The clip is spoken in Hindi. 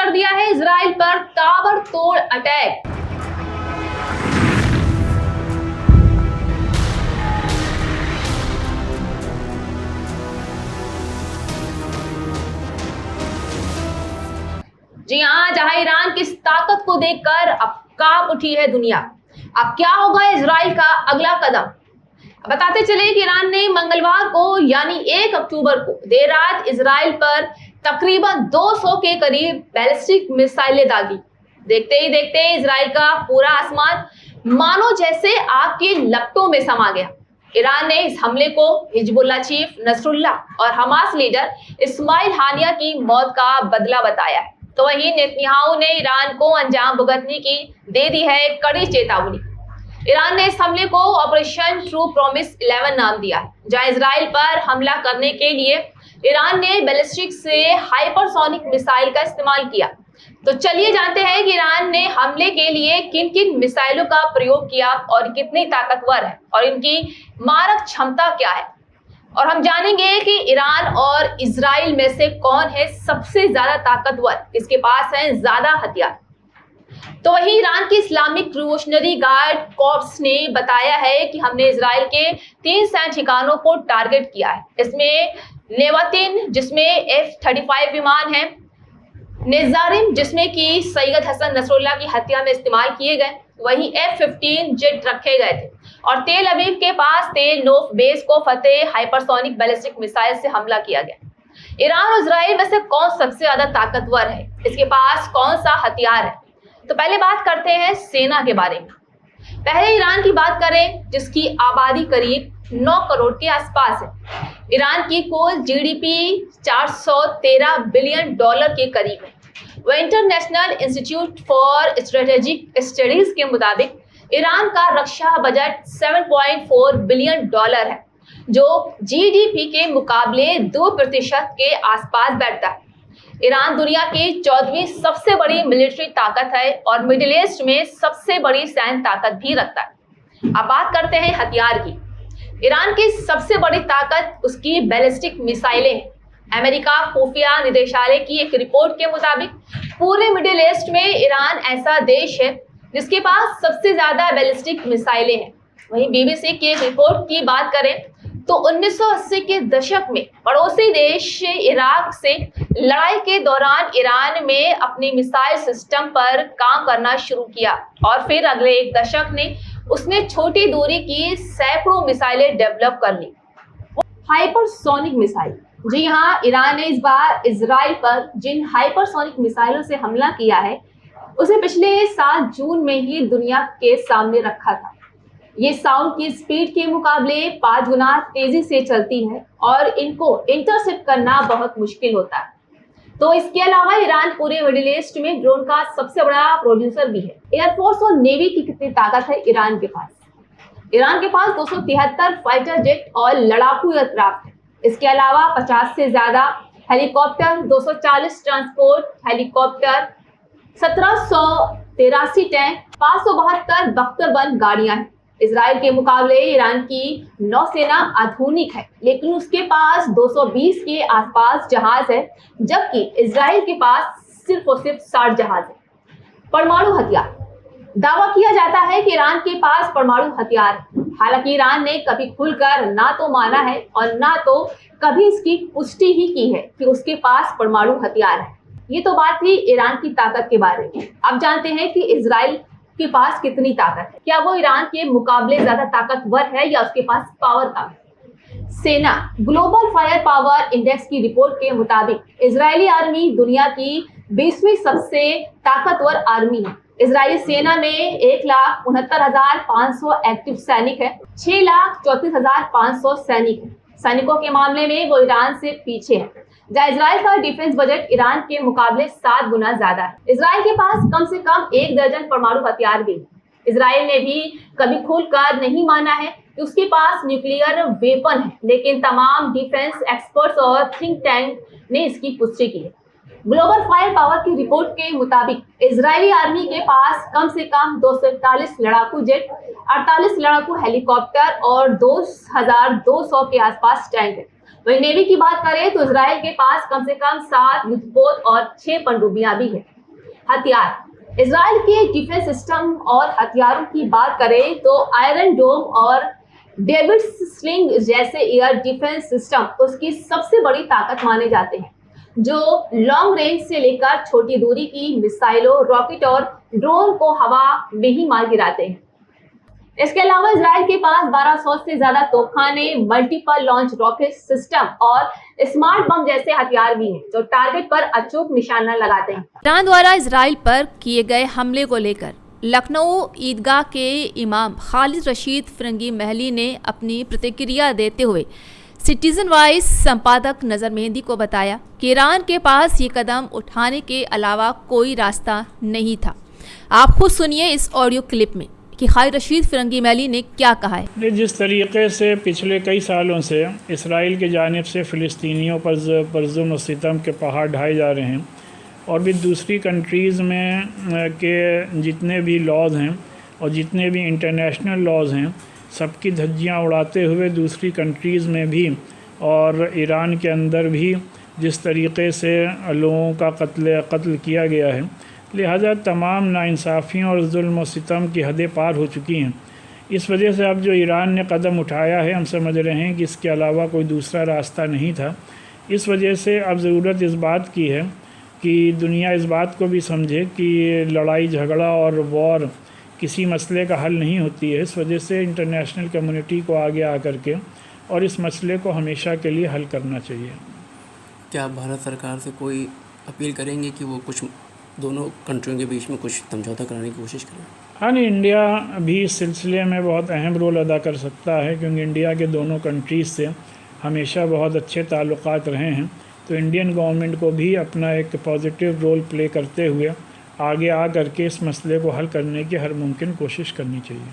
कर दिया है इजराइल पर ताबड़तोड़ अटैक। जी हाँ, जहां ईरान की इस ताकत को देखकर अब कांप उठी है दुनिया। अब क्या होगा इजराइल का अगला कदम? बताते चले कि ईरान ने मंगलवार को यानी 1 अक्टूबर को देर रात इजराइल पर तकरीबन 200 के करीब बैलिस्टिक मिसाइलें दागी। देखते ही देखते इजराइल का पूरा आसमान मानो जैसे आग के लपटों में समा गया। ईरान ने इस हमले को हिजबुल्लाह चीफ नसरुल्लाह और हमास लीडर इस्माइल हानिया की मौत का बदला बताया है। तो वहीं नेतन्याहू ने ईरान को अंजाम भुगतने की दे दी है कड़ी चेतावनी। ईरान ने इस हमले को ऑपरेशन ट्रू प्रॉमिस 11 नाम दिया है, जहां इजराइल पर हमला करने के लिए ईरान ने बैलिस्टिक से हाइपरसोनिक मिसाइल का इस्तेमाल किया। तो चलिए जानते हैं कि ईरान ने हमले के लिए किन किन मिसाइलों का प्रयोग किया और कितनी ताकतवर है और इनकी मारक क्षमता क्या है। और हम जानेंगे कि ईरान और इजराइल में से कौन है सबसे ज्यादा ताकतवर, किसके पास है ज्यादा हथियार। तो वहीं ईरान की इस्लामिक रिवोल्यूशनरी गार्ड कॉर्प्स ने बताया है कि हमने इजराइल के 3 सैन्य ठिकानों को टारगेट किया है। इसमें नेवातिन जिसमें F-35 विमान है, नेजारिम जिसमें कि सैयद हसन नसरुल्लाह की हत्या में इस्तेमाल किए गए, वहीं F-15 जेट रखे गए थे और तेल अवीव के पास तेल नोफ बेस को फतेह हाइपरसोनिक बैलिस्टिक मिसाइल से हमला किया गया। ईरान और इजराइल में से कौन सबसे ज्यादा ताकतवर है, इसके पास कौन सा हथियार है? तो पहले बात करते हैं सेना के बारे में। पहले ईरान की बात करें जिसकी आबादी करीब 9 करोड़ के आसपास है। ईरान की कुल जीडीपी 413 बिलियन डॉलर के करीब है। वह international institute for strategic studies के मुताबिक ईरान का रक्षा बजट 7.4 बिलियन डॉलर है, जो जीडीपी के मुकाबले 2% के आसपास बैठता है। ईरान दुनिया की 14वीं सबसे बड़ी मिलिट्री ताकत है और मिडिल ईस्ट में सबसे बड़ी सैन्य ताकत भी रखता है। अब बात करते हैं हथियार की। ईरान की सबसे बड़ी ताकत उसकी बैलिस्टिक मिसाइलें हैं। अमेरिका खुफिया निदेशालय की एक रिपोर्ट के मुताबिक पूरे मिडिल ईस्ट में ईरान ऐसा देश है जिसके पास सबसे ज्यादा बैलिस्टिक मिसाइलें हैं। वहीं बीबीसी की एक रिपोर्ट की बात करें तो 1980 के दशक में पड़ोसी देश इराक से लड़ाई के दौरान ईरान में अपनी मिसाइल सिस्टम पर काम करना शुरू किया और फिर अगले एक दशक में उसने छोटी दूरी की सैकड़ों मिसाइलें डेवलप कर ली। हाइपरसोनिक मिसाइल, जी हाँ, ईरान ने इस बार इजराइल पर जिन हाइपरसोनिक मिसाइलों से हमला किया है उसे पिछले साल जून में ही दुनिया के सामने रखा था। ये साउंड की स्पीड के मुकाबले 5 गुना तेजी से चलती है और इनको इंटरसेप्ट करना बहुत मुश्किल होता है। तो इसके अलावा ईरान पूरे मिडिल ईस्ट में ड्रोन का सबसे बड़ा प्रोड्यूसर भी है। एयरफोर्स और नेवी की कितनी ताकत है ईरान के पास? ईरान के पास 273 फाइटर जेट और लड़ाकू एयरक्राफ्ट है। इसके अलावा 50 से ज्यादा हेलीकॉप्टर, 240 ट्रांसपोर्ट हेलीकॉप्टर, 1783 टैंक, 572 बख्तरबंद गाड़ियां हैं। इजराइल के मुकाबले ईरान की नौसेना आधुनिक है, लेकिन उसके पास 220 के आसपास जहाज है, जबकि इजराइल के पास सिर्फ और सिर्फ 60 जहाज है। परमाणु हथियार, दावा किया जाता है कि ईरान के पास परमाणु हथियार है। हालांकि ईरान ने कभी खुलकर ना तो माना है और ना तो कभी इसकी पुष्टि ही की है कि उसके पास परमाणु हथियार है। ये तो बात थी ईरान की ताकत के बारे में। अब जानते हैं कि इजराइल के पास कितनी ताकत है। क्या वो ईरान के मुकाबले ज्यादा ताकतवर है या उसके पास पावर कम है? सेना, ग्लोबल फायर पावर इंडेक्स की रिपोर्ट के मुताबिक इजरायली आर्मी दुनिया की 20वीं सबसे ताकतवर आर्मी है। इजरायली सेना में 1,69,500 एक्टिव सैनिक है, 6,34,500 सैनिक है। सैनिकों के मामले में वो ईरान से पीछे है, जहाँ इजराइल का डिफेंस बजट ईरान के मुकाबले 7 गुना ज्यादा है। इजराइल के पास कम से कम 1 दर्जन परमाणु हथियार भी है। इजराइल ने भी कभी खुलकर नहीं माना है कि उसके पास न्यूक्लियर वेपन है, लेकिन तमाम डिफेंस एक्सपर्ट्स और थिंक टैंक ने इसकी पुष्टि की है। ग्लोबल फायर पावर की रिपोर्ट के मुताबिक इजरायली आर्मी के पास कम से कम 241 लड़ाकू जेट, 48 लड़ाकू हेलीकॉप्टर और 2200 के आसपास टैंक है। वहीं नेवी की बात करें तो इजराइल के पास कम से कम 7 युद्धपोत और 6 पनडुब्बियां भी है। हथियार। इजराइल के डिफेंस सिस्टम और हथियारों की बात करें तो आयरन डोम और डेविड स्लिंग जैसे एयर डिफेंस सिस्टम उसकी सबसे बड़ी ताकत माने जाते हैं, जो लॉन्ग रेंज से लेकर छोटी दूरी की मिसाइलों, रॉकेट और ड्रोन को हवा में ही मार गिराते हैं। इसके अलावा इजराइल के पास 1200 से ज्यादा तोपखाने, मल्टीपल लॉन्च रॉकेट सिस्टम और स्मार्ट बम जैसे हथियार भी हैं, जो टारगेट पर अचूक निशाना लगाते हैं। ईरान द्वारा इजराइल पर किए गए हमले को लेकर लखनऊ ईदगाह के इमाम खालिद रशीद फिरंगी महली ने अपनी प्रतिक्रिया देते हुए सिटीजन वाइज संपादक नजर मेहंदी को बताया कि ईरान के पास ये कदम उठाने के अलावा कोई रास्ता नहीं था। आप खुद सुनिए इस ऑडियो क्लिप में कि खालिद रशीद फिरंगी महली ने क्या कहा है। जिस तरीके से पिछले कई सालों से इसराइल की जानिब से फ़िलिस्तीनियों पर जुल्म और सितम के पहाड़ ढाए जा रहे हैं, और भी दूसरी कंट्रीज़ में के जितने भी लॉज हैं और जितने भी इंटरनेशनल लॉज हैं, सबकी धज्जियां उड़ाते हुए दूसरी कंट्रीज़ में भी और ईरान के अंदर भी जिस तरीके से लोगों का कत्ल किया गया है, लिहाजा तमाम नाइंसाफ़ियों और जुल्म और सितम की हदें पार हो चुकी हैं। इस वजह से अब जो ईरान ने कदम उठाया है, हम समझ रहे हैं कि इसके अलावा कोई दूसरा रास्ता नहीं था। इस वजह से अब ज़रूरत इस बात की है कि दुनिया इस बात को भी समझे कि लड़ाई झगड़ा और वॉर किसी मसले का हल नहीं होती है। इस वजह से इंटरनेशनल कम्युनिटी को आगे आकर के और इस मसले को हमेशा के लिए हल करना चाहिए। क्या आप भारत सरकार से कोई अपील करेंगे कि वो कुछ दोनों कंट्रियों के बीच में कुछ समझौता कराने की कोशिश करें? हाँ, नहीं, इंडिया भी इस सिलसिले में बहुत अहम रोल अदा कर सकता है, क्योंकि इंडिया के दोनों कंट्रीज़ से हमेशा बहुत अच्छे ताल्लुकात रहे हैं। तो इंडियन गवर्नमेंट को भी अपना एक पॉजिटिव रोल प्ले करते हुए आगे आ करके इस मसले को हल करने की हर मुमकिन कोशिश करनी चाहिए।